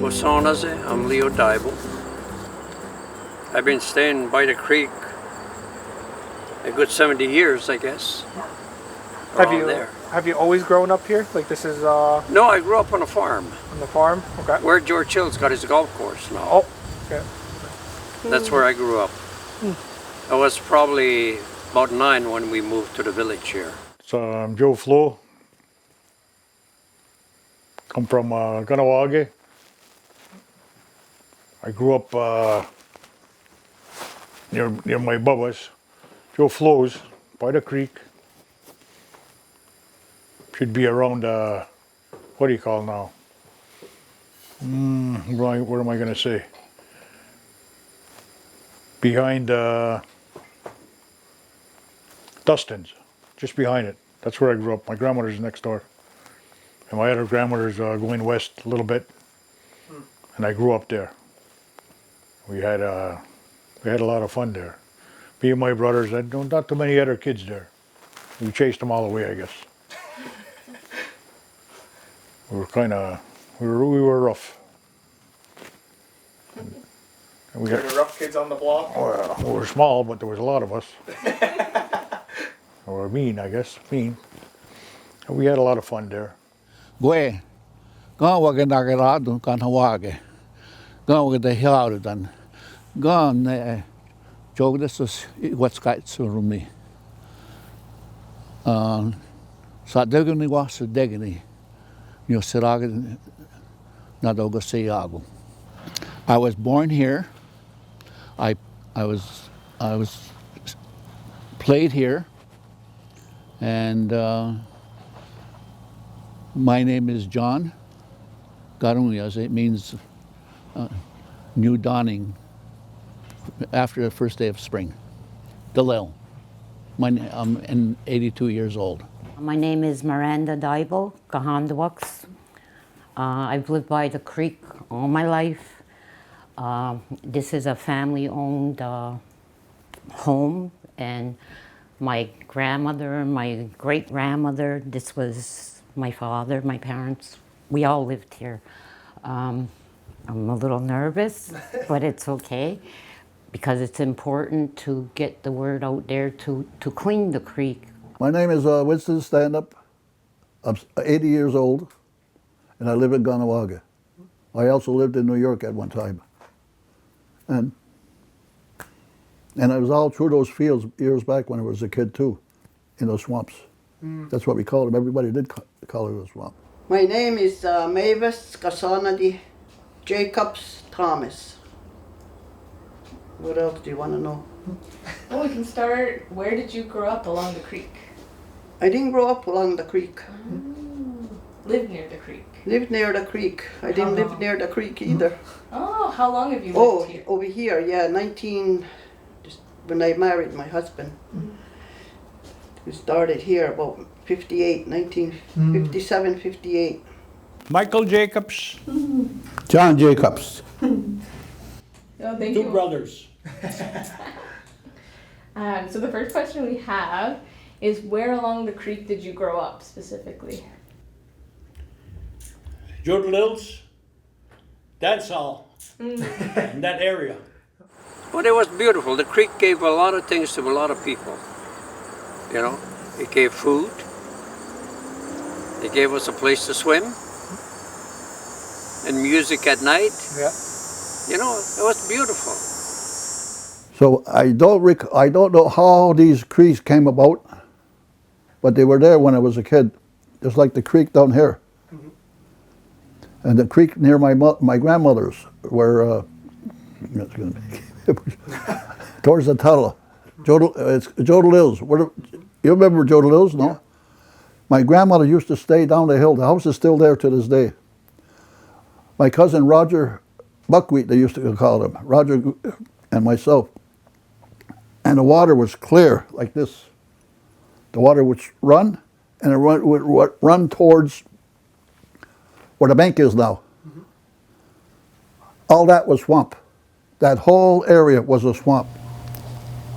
O'Shaughnessy. I'm Leo Dybel. I've been staying by the creek a good 70 years, I guess. Have you always grown up here? Like this is No, I grew up on a farm. on the farm? Okay. Where George Hill's got his golf course now. Oh, okay. That's where I grew up. I was probably about 9 when we moved to the village here. So I'm Joe Flo. Come from Kahnawà. I grew up near my Bubba's. Joe Flo's by the creek. Should be around what do you call now? What am I gonna say? Behind Dustin's, just behind it. That's where I grew up. My grandmother's next door. And my other grandmother's going west a little bit. And I grew up there. We had a lot of fun there. Me and my brothers, not too many other kids there. We chased them all away, I guess. We were rough. And we Were the rough kids on the block? well, we were small, but there was a lot of us. Or mean, I guess, mean. And we had a lot of fun there. Gue, Kahnawake Kahnawake. Kahnawake the hell dan. Gan Jogdus what's got to me. Sa degni was degni. You sirag nadoga seyago. I was born here. I was played here, and my name is John Garungyas. It means new dawning after the first day of spring. Dalil. I'm 82 years old. My name is Miranda Dybel, Kahnawaks. I've lived by the creek all my life. This is a family-owned home, and my grandmother, my great-grandmother, this was my father, my parents, we all lived here. I'm a little nervous, but it's okay, because it's important to get the word out there to clean the creek. My name is Winston Standup. I'm 80 years old, and I live in Kahnawake. I also lived in New York at one time. And I was all through those fields years back when I was a kid too, in those swamps. That's what we called them. Everybody did call it a swamp. My name is Mavis Kassanadi Jacobs Thomas. What else do you want to know? Well, we can start, where did you grow up along the creek? I didn't grow up along the creek. Lived near the creek? Lived near the creek. I didn't live near the creek either. Oh, how long have you lived here? Over here, yeah, when I married my husband. We started here about 1957, 58. Michael Jacobs. John Jacobs. Oh, thank Two you. brothers. So the first question we have is, where along the creek did you grow up specifically? Jordan Lills. Dance hall. In that area. But it was beautiful. The creek gave a lot of things to a lot of people. You know, it gave food. It gave us a place to swim. And music at night. Yeah. You know, it was beautiful. So I don't know how these creeks came about, but they were there when I was a kid, just like the creek down here. And the creek near my grandmother's, where towards the tunnel. It's Jodalil's. You remember Jodalil's, no? Yeah. My grandmother used to stay down the hill. The house is still there to this day. My cousin Roger Buckwheat, they used to call him, Roger and myself. And the water was clear like this. The water would run, and it would run towards where the bank is now. All that was swamp. That whole area was a swamp.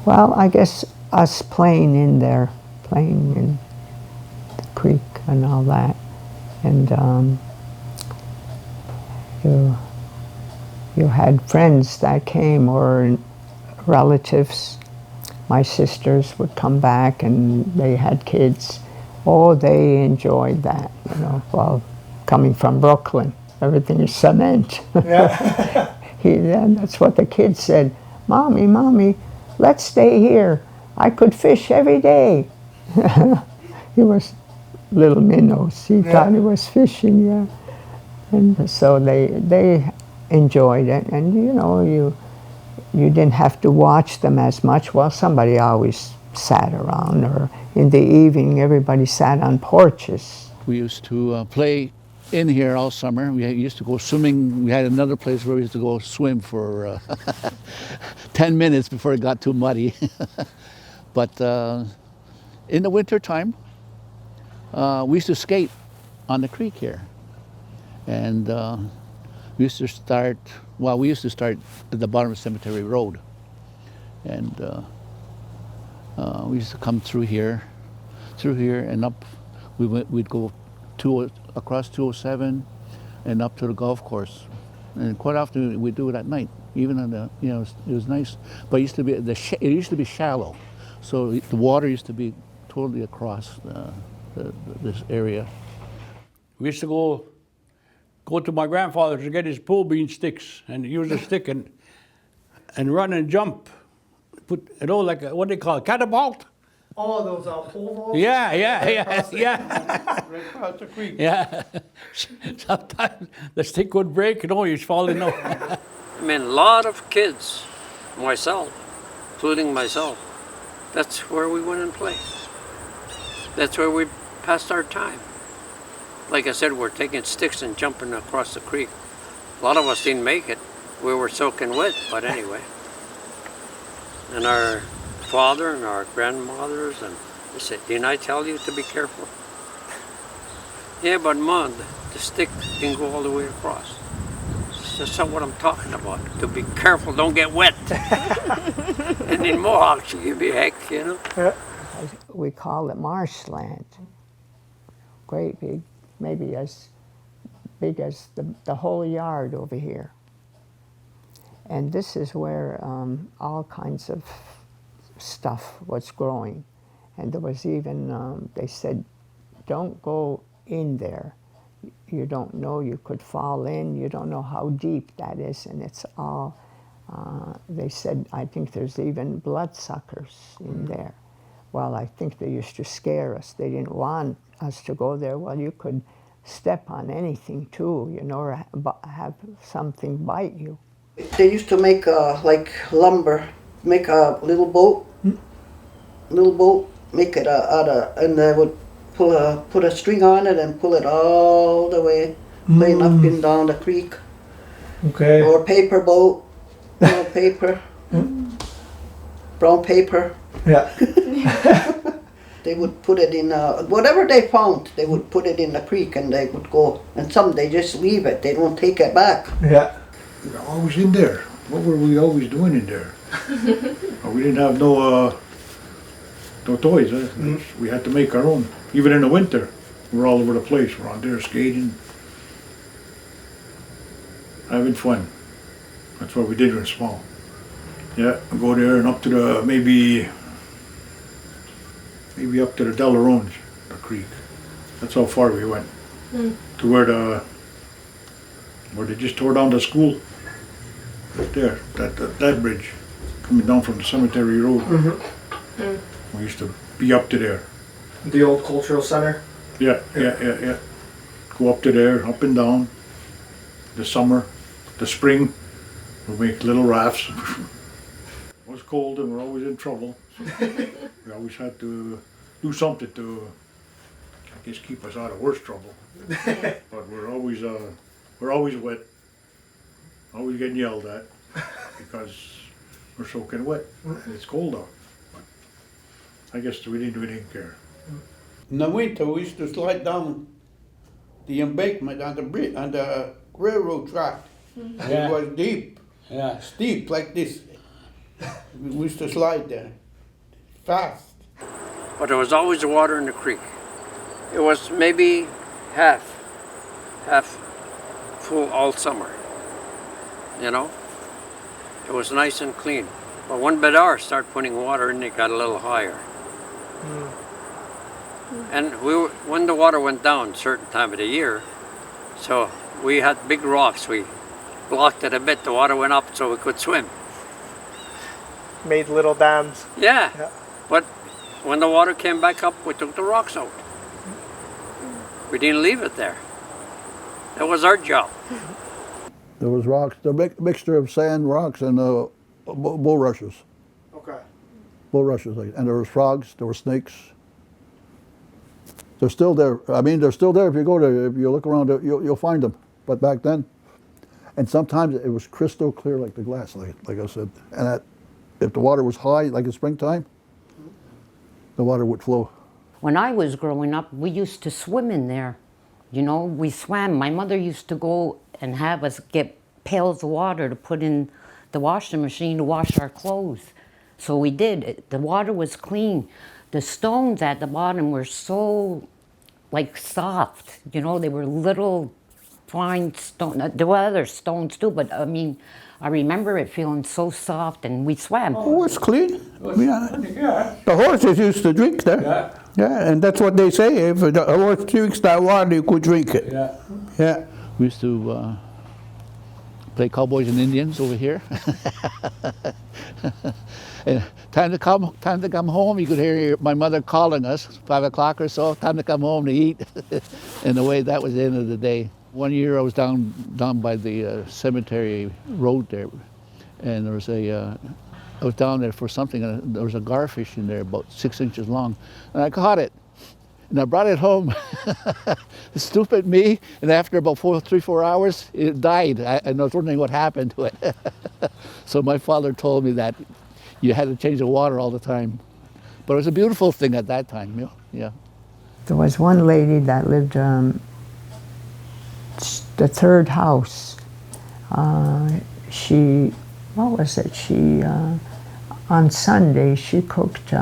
Well, I guess us playing in there, playing in the creek and all that, and you had friends that came or relatives. My sisters would come back and they had kids. Oh, they enjoyed that, you know. Well, coming from Brooklyn, everything is cement. Yeah. And that's what the kids said. Mommy, Mommy, let's stay here. I could fish every day. He was little minnows. He thought he was fishing, yeah. And so they enjoyed it. And you know, you didn't have to watch them as much. Well, somebody always sat around, or in the evening, everybody sat on porches. We used to play in here all summer. We used to go swimming. We had another place where we used to go swim for 10 minutes before it got too muddy. But in the winter time, we used to skate on the creek here. And we used to start at the bottom of Cemetery Road. And we used to come through here and up. We'd go across 207 and up to the golf course. And quite often we'd do it at night, even on the, you know, it was nice. But it used to be shallow. So the water used to be totally across this area. We used to go to my grandfather's to get his pull bean sticks and use a stick and run and jump. Put, you know, like what they call it, catapult? Oh, those pole vaults? Yeah. Right across the creek. Yeah. Sometimes the stick would break, you know, you're falling off. I mean, a lot of kids, myself, including myself, that's where we went and played. That's where we passed our time. Like I said, we're taking sticks and jumping across the creek. A lot of us didn't make it. We were soaking wet, but anyway. And our father and our grandmothers, and they said, didn't I tell you to be careful? Yeah, but Mom, the stick didn't go all the way across. That's not what I'm talking about. To be careful, don't get wet. And in Mohawk, you give me heck, you know. Yeah. We call it marshland. Great big, maybe as big as the whole yard over here. And this is where all kinds of stuff was growing. And there was even, they said, don't go in there. You don't know, you could fall in, you don't know how deep that is, and it's all, they said, I think there's even bloodsuckers in there. Well, I think they used to scare us. They didn't want us to go there. Well, you could step on anything too, you know, or have something bite you. They used to make like lumber, make a little boat, make it out of, and they would put a string on it and pull it all the way, playing up and down the creek. Okay. Or paper boat, brown paper, brown paper. Yeah. They would put it in, whatever they found, they would put it in the creek and they would go, and some they just leave it, they don't take it back. Yeah. We were always in there. What were we always doing in there? We didn't have no toys. We had to make our own. Even in the winter, we're all over the place. We're on there skating, having fun. That's what we did when we were small. Yeah, go there and up to the, maybe up to the Delarones, the creek. That's how far we went. To where they just tore down the school. Right there, that bridge, coming down from the Cemetery Road. We used to be up to there. The old cultural center? Yeah. Go up to there, up and down. The summer, the spring, we'll make little rafts. It was cold and we're always in trouble. So we always had to do something to, I guess, keep us out of worse trouble. But we're always wet, always getting yelled at because we're soaking wet and it's cold out. But I guess we didn't care. In the winter, we used to slide down the embankment on the bridge, on the railroad track. Yeah. It was deep, steep like this. We used to slide there, fast. But there was always water in the creek. It was maybe half full all summer. you know. It was nice and clean. But when Bedar started putting water in, it got a little higher. And when the water went down, certain time of the year, so we had big rocks. We blocked it a bit. The water went up so we could swim. Made little dams. Yeah. Yeah. But when the water came back up, we took the rocks out. We didn't leave it there. That was our job. There was rocks, the mixture of sand, rocks, and bulrushes. Okay. Bulrushes, and there was frogs, there were snakes. They're still there. I mean, they're still there. If you go there, if you look around, you'll find them. But back then, and sometimes it was crystal clear like the glass, like I said. And if the water was high, like in springtime, the water would flow. When I was growing up, we used to swim in there. You know, we swam. My mother used to go and have us get pails of water to put in the washing machine to wash our clothes. So we did. The water was clean. The stones at the bottom were so, like, soft. You know, they were little fine stones. There were other stones too, but I mean, I remember it feeling so soft, and we swam. Oh, it's clean. Yeah. The horses used to drink there. Yeah. Yeah, and that's what they say. If a horse drinks that water, you could drink it. Yeah. Yeah. We used to play cowboys and Indians over here. And time to come home, you could hear my mother calling us, 5 o'clock or so, time to come home to eat. And the way that was the end of the day. One year I was down by the cemetery road there, and there was I was down there for something, and there was a garfish in there about 6 inches long, and I caught it. And I brought it home. Stupid me. And after about 3-4 hours, it died. And I was wondering what happened to it. So my father told me that you had to change the water all the time. But it was a beautiful thing at that time. Yeah. There was one lady that lived the third house. She, what was it? She, on Sunday, she cooked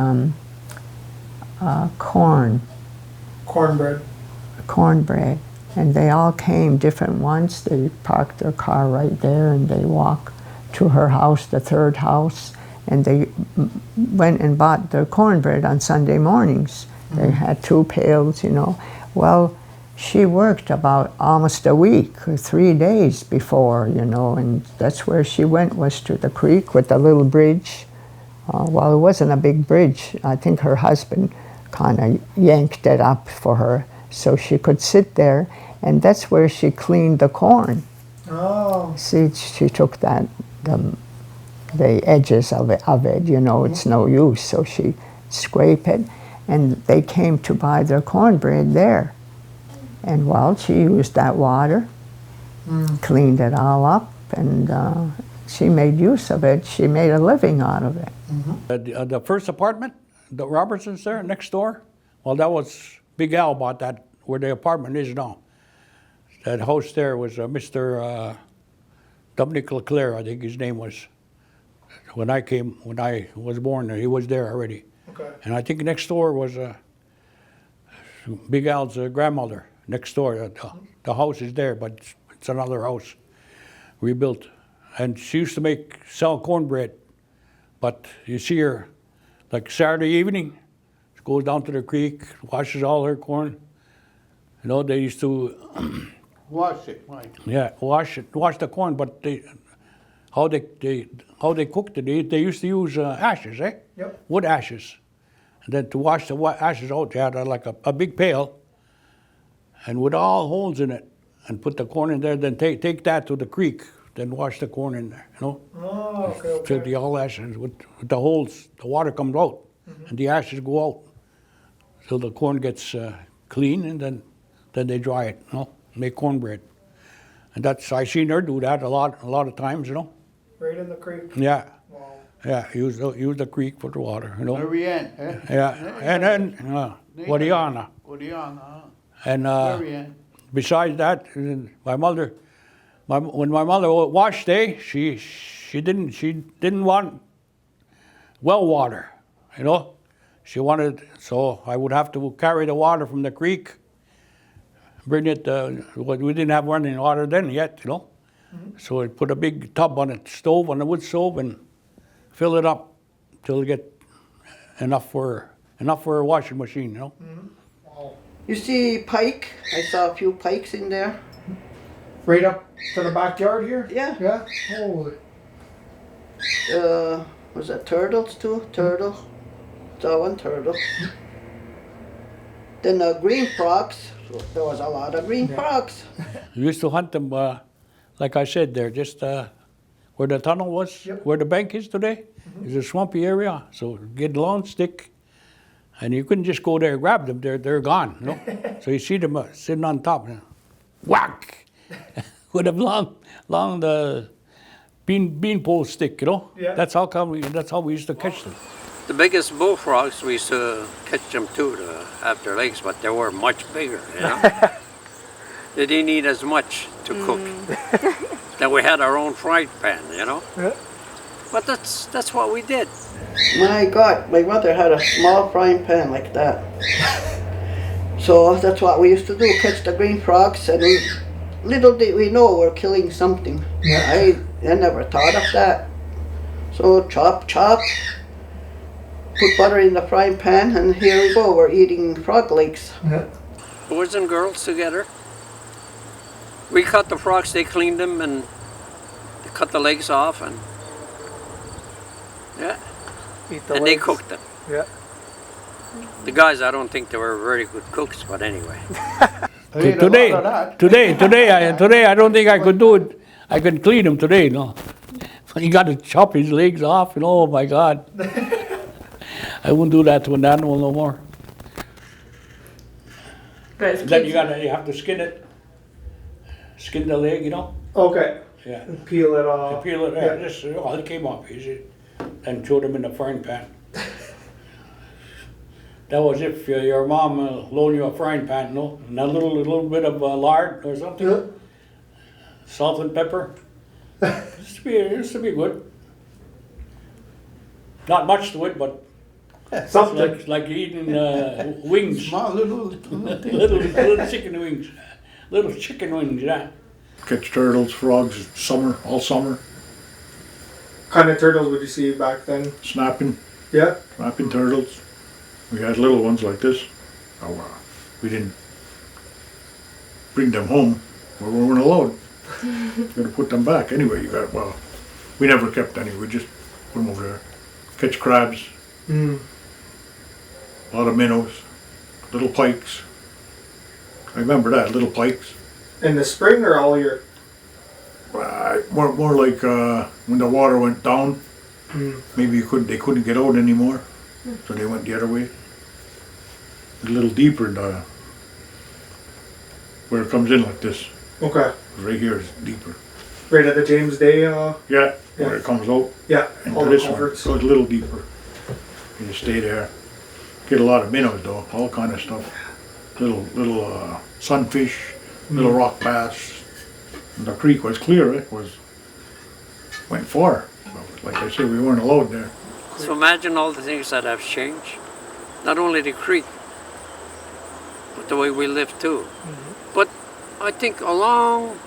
cornbread, and they all came, different ones. They parked their car right there, and they walked to her house, the third house, and they went and bought their cornbread on Sunday mornings. They had 2 pails, you know. Well, she worked about almost a week, or 3 days before, you know, and that's where she went, was to the creek with the little bridge. Well, it wasn't a big bridge. I think her husband kind of yanked it up for her so she could sit there, and that's where she cleaned the corn. Oh. See, she took the edges of it, you know, it's no use, so she scraped it, and they came to buy their cornbread there. And well, she used that water, cleaned it all up, and she made use of it. She made a living out of it. The first apartment, the Robertsons there next door, well, that was Big Al bought that where the apartment is now. That house there was Mr. Dominic Leclerc, I think his name was. When I was born, he was there already. Okay. And I think next door was Big Al's grandmother. Next door, the house is there, but it's another house rebuilt. And she used to sell cornbread, but you see her like Saturday evening, she goes down to the creek, washes all her corn. You know, they used to Wash it, right. yeah, wash the corn, but how they cooked it, they used to use ashes, eh? Yep. Wood ashes. And then to wash the ashes out, they had like a big pail, and with all holes in it, and put the corn in there, then take that to the creek, then wash the corn in there, you know? Oh, okay. So the all ashes, with the holes, the water comes out, and the ashes go out. So the corn gets clean, and then they dry it, you know, make cornbread. And I seen her do that a lot of times, you know. Right in the creek. Yeah, Wow. yeah, use the creek for the water, you know. Very end, eh? Yeah, and then Wadiana. And Very end. besides that, my mother, when my mother washed, she didn't want well water, you know. She wanted, so I would have to carry the water from the creek, bring it. We didn't have running water then yet, you know. So I put a big tub on it, stove, on the wood stove, and fill it up till it get enough for a washing machine, you know. You see pike? I saw a few pikes in there. Right up to the backyard here? Yeah. Yeah? Holy. Was that turtles too? Turtle. Saw one turtle. Then green frogs. There was a lot of green frogs. We used to hunt them, like I said, there, just where the tunnel was, where the bank is today. It's a swampy area, so get a long stick, and you couldn't just go there and grab them. They're gone, you know. So you see them sitting on top, and whack, with a long the bean pole stick, you know. Yeah. That's how we used to catch them. The biggest bullfrogs, we used to catch them too to have their legs, but they were much bigger, you know. They didn't need as much to cook. Then we had our own frying pan, you know. Yeah. But that's what we did. My God, my mother had a small frying pan like that. So that's what we used to do, catch the green frogs, and little did we know we're killing something. I never thought of that. So chop, put butter in the frying pan, and here we go, we're eating frog legs. Boys and girls together. We cut the frogs, they cleaned them, and they cut the legs off, and Eat the and they legs. cooked them. Yeah. The guys, I don't think they were very good cooks, but anyway. I ate a lot of that. Today, I don't think I could do it. I could clean him today, no. You got to chop his legs off, and oh my God. I wouldn't do that to an animal no more. But as Then kids, you have to skin it. Skin the leg, you know? Okay. Yeah. And peel it off. Peel it, Yeah. just, it came off easy. And throw them in the frying pan. That was if your mom loaned you a frying pan, no? And a little bit of lard or something. Yeah. Salt and pepper. Used to be good. Not much to it, but Something. it's like eating wings. Small little thing. little chicken wings. Little chicken wings, yeah. Catch turtles, frogs, all summer, Kind of turtles would you see back then? snapping Yeah. turtles. We had little ones like this. Oh, we didn't bring them home, or we weren't allowed. You gotta put them back anyway. We never kept any. We just put them over there. Catch crabs, Mm. a lot of minnows, little pikes. I remember that, little pikes. In the spring or all year? More like when the water went down. Mm. Maybe they couldn't get out anymore, so they went the other way. A little deeper, where it comes in like this. Okay. Right here is deeper. Right at the James Day. Yeah, where it comes out. Yeah. Into All the this one, culverts. so it's a little deeper. You just stay there. Get a lot of minnows though, all kind of stuff. Little sunfish, little rock bass. And the creek was clear. It went far. But like I said, we weren't allowed there. So imagine all the things that have changed. Not only the creek, but the way we live too. But I think along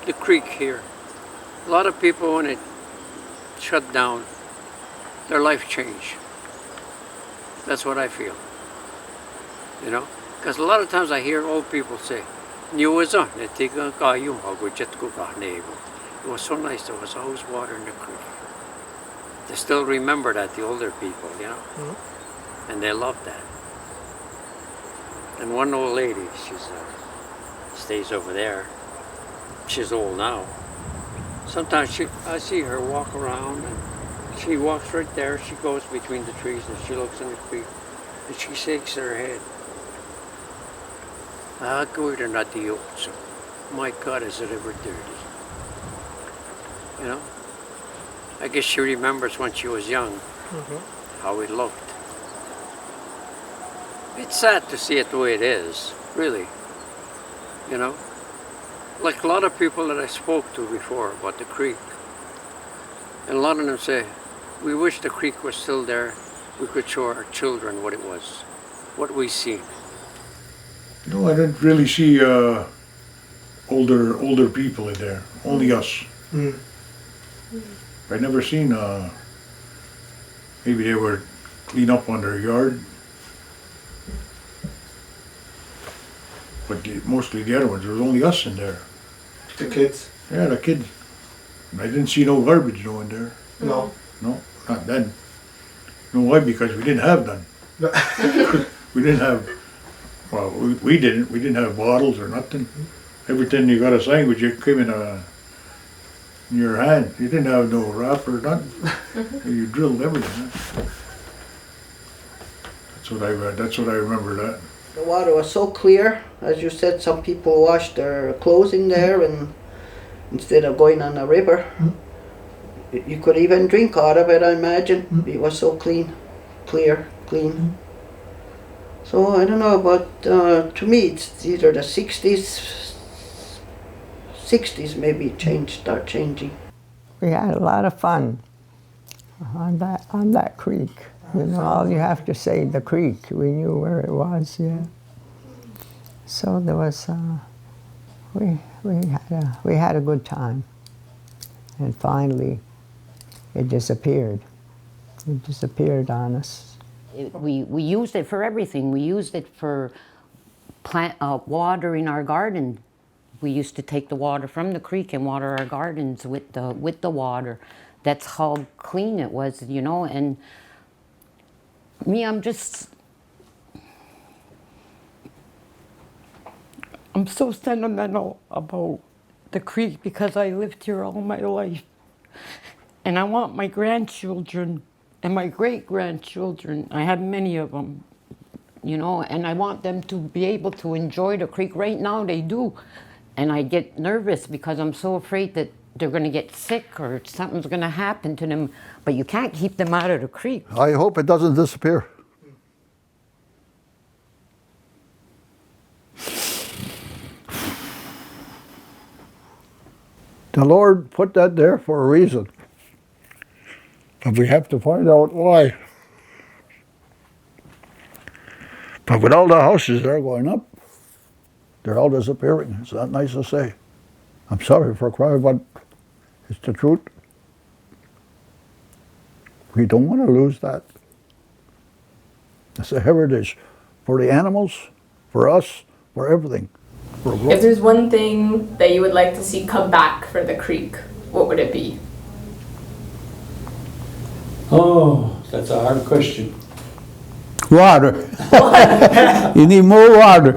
the creek here, a lot of people, when it shut down, their life changed. That's what I feel. You know? Because a lot of times I hear old people say, it was so nice, there was always water in the creek. They still remember that, the older people, you know? And they love that. And one old lady, she's stays over there. She's old now. Sometimes I see her walk around, and she walks right there. She goes between the trees and she looks in the creek, and she shakes her head. My God, is it ever dirty? You know? I guess she remembers when she was young, how it looked. It's sad to see it the way it is, really. You know? Like a lot of people that I spoke to before about the creek, and a lot of them say, we wish the creek was still there. We could show our children what it was, what we seen. No, I didn't really see older people in there. Only us. I never seen, maybe they were clean up on their yard. But mostly the other ones, there was only us in there. The kids? Yeah, the kids. I didn't see no garbage no in there. No. No, not then. You know why? Because we didn't have none. We didn't have, well, we didn't. We didn't have bottles or nothing. Everything you got a sandwich, it came in your hand. You didn't have no wrapper, nothing. You drilled everything. That's what I remember that. The water was so clear, as you said, some people washed their clothes in there, and instead of going on a river, you could even drink out of it, I imagine. It was so clean, clear, clean. So I don't know, but to me it's either the 60s maybe start changing. We had a lot of fun on that creek. You know, all you have to say, the creek. We knew where it was, yeah. So there was, we had a good time. And finally, it disappeared. It disappeared on us. We used it for everything. We used it for watering our garden. We used to take the water from the creek and water our gardens with the water. That's how clean it was, you know. And me, I'm so sentimental about the creek because I lived here all my life. And I want my grandchildren and my great-grandchildren, I have many of them, you know, and I want them to be able to enjoy the creek. Right now they do. And I get nervous because I'm so afraid that they're going to get sick or something's going to happen to them. But you can't keep them out of the creek. I hope it doesn't disappear. The Lord put that there for a reason. But we have to find out why. But with all the houses that are going up, they're all disappearing. It's not nice to say. I'm sorry for crying, but it's the truth. We don't want to lose that. It's a heritage for the animals, for us, for everything. If there's one thing that you would like to see come back for the creek, what would it be? Oh, that's a hard question. Water. You need more water.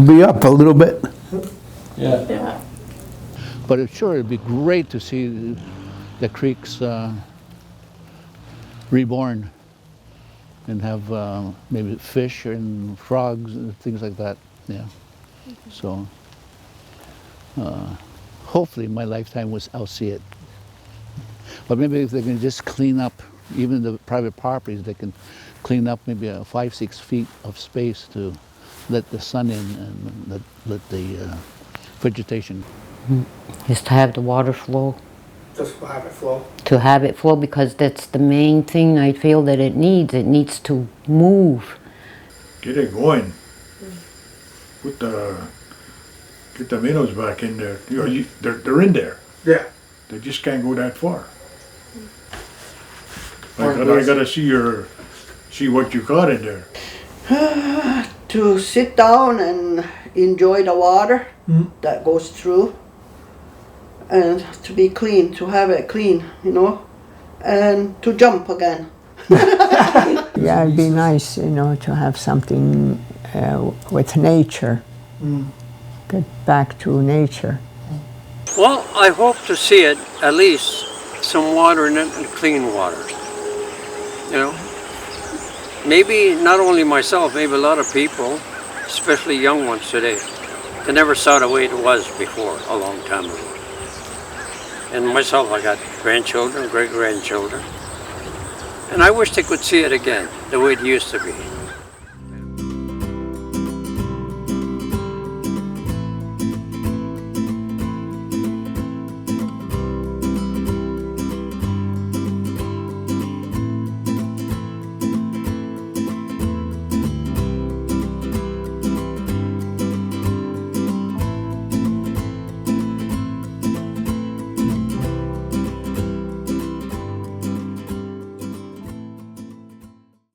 Be up a little bit. Yeah. Yeah. But it'd be great to see the creeks reborn and have maybe fish and frogs and things like that. Yeah. So hopefully in my lifetime I'll see it. But maybe if they can just clean up even the private properties, they can clean up maybe 5-6 feet of space to let the sun in and let the vegetation. Just to have the water flow. Just to have it flow. To have it flow, because that's the main thing I feel that it needs. It needs to move. Get it going. Get the minnows back in there. You know, they're in there. Yeah. They just can't go that far. I gotta see what you caught in there. To sit down and enjoy the water that goes through, and to be clean, to have it clean, you know, and to jump again. Yeah, it'd be nice, you know, to have something with nature. Get back to nature. Well, I hope to see it, at least some water in it, and clean water. You know, maybe not only myself, maybe a lot of people, especially young ones today, they never saw the way it was before, a long time ago. And myself, I got grandchildren, great-grandchildren, and I wish they could see it again, the way it used to be.